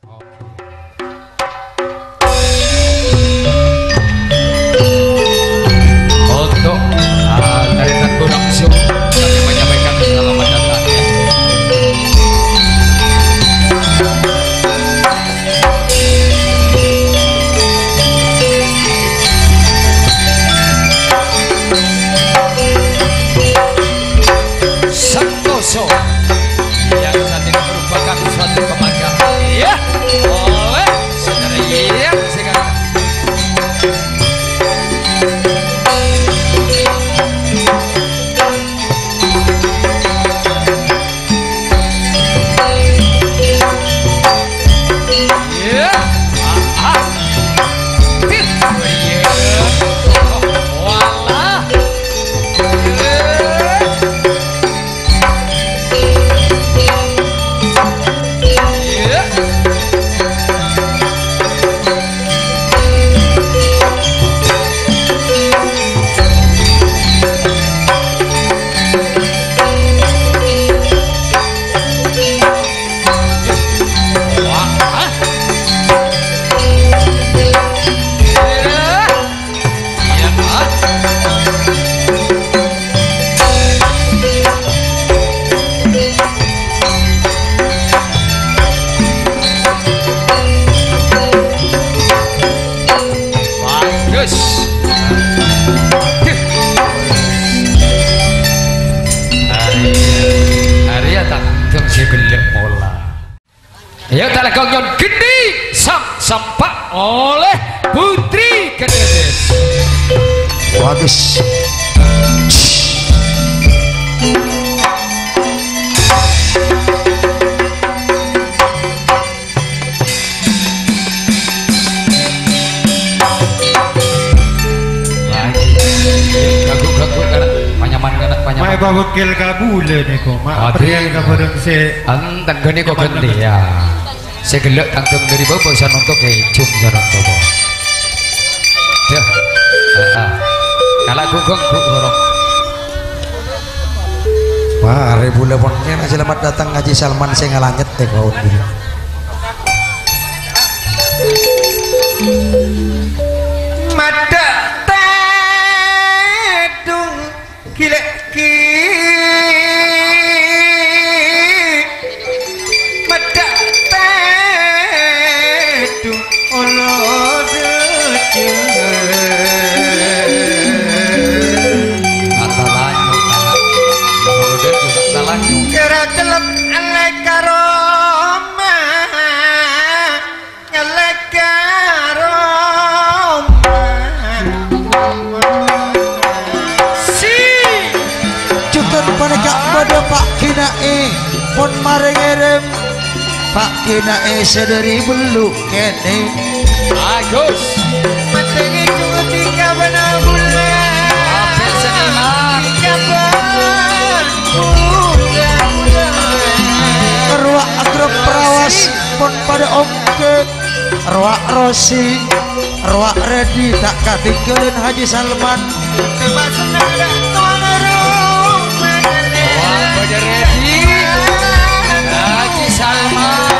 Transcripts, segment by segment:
Untuk dari Tengku langsung kami menyampaikan selamat datang ya. Santoso yang saat ini merupakan suatu kebanggaan ya oleh saudara ya sekarang. Ya telekongnya gede sampak oleh Putri Kededes. Bagus. Gagu-gagu karena panyaman karena panyaman. Mai bawakil kabule niku, mak priang kabudeng se. Anten gini kok gede ya. Saya gelak tanggung dari bawah bisa nonton kecung jalan bawah. Ya, kalau gugong gorong. Wah, ribu lemonnya selamat datang Haji Salman saya ngalangit teh kau dulu. Mata tedung kilek ki. Mata tedung olo dece. Kata lanyu, kemudian juga kata lanyu. Kera celep alek karoma, alek karoma. Si Cukup mereka pada Pak Kinae pun mari ngirim Pak Kinae sedari beluk kene. Bagus. matenge cuma 3 bulan. Apel seniman. 3 bulan. Ruak agrok perawas pun pada ongke. Ruak Rosi, ruak Redi tak katinggalin Haji Salman. Haji Salman.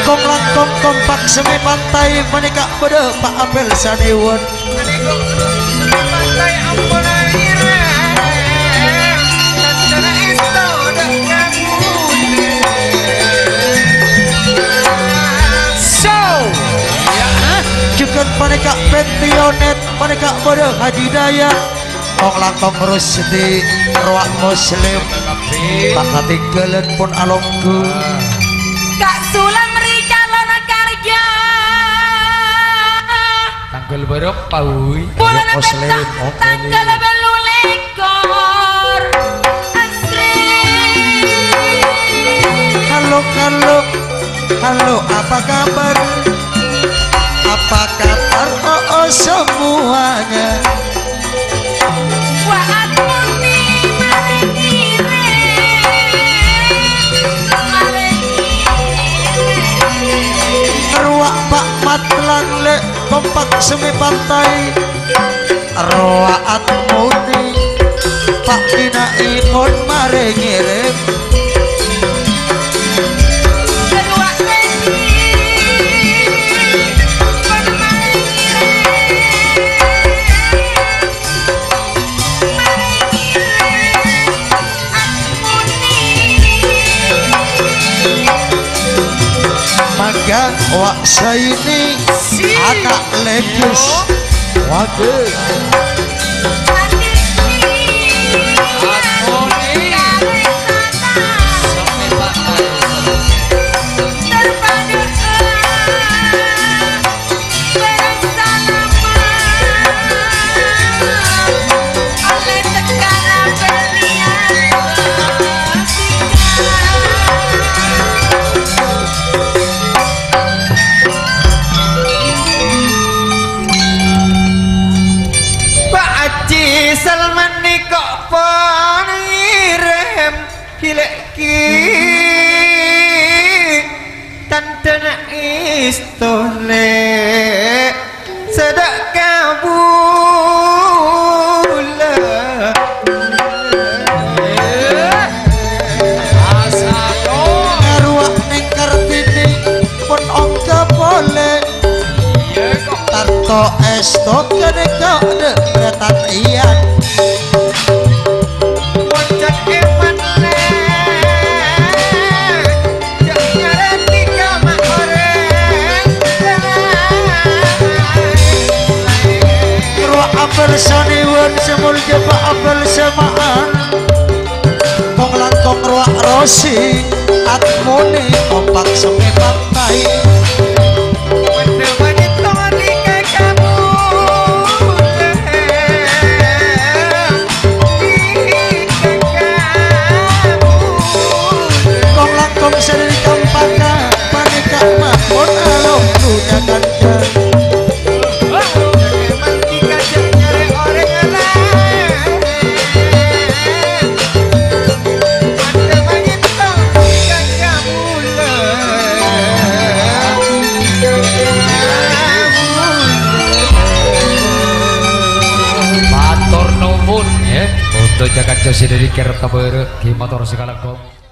Kong langkong kompak semi pantai menikah pada Pak Apel Saniwon. Juga menikah pentionet menikah pada Haji Daya. Kong langkong Rusdi ruak Muslim tak katinggalin pun alongku. Kak Sulam Ricalon Karja Tanggal berapa wuy? bulan Muslim, September tanggal 12 Asri. Halo halo halo apa kabar? Apa kabar oh semuanya? Waat muni marengire Ruak Pak Matlan le kompak semi pantai. Ruak muni Pak Kinai pun mare ngirim. Kedua maka wak saini anak legus waduh Salman ni kok pon irem kileki tante nak istole sedak kabula asalo ruak ning kartini pun ongke boleh tarto esto kene kau de berat ian Wajan eman le jangan tiga mak orang ruak apel saniwan semul jeba apel semaan kong langkong ruak rosi atmuni kompak seme pantai Untuk jaga josi dari Kertapur di motor segala gom.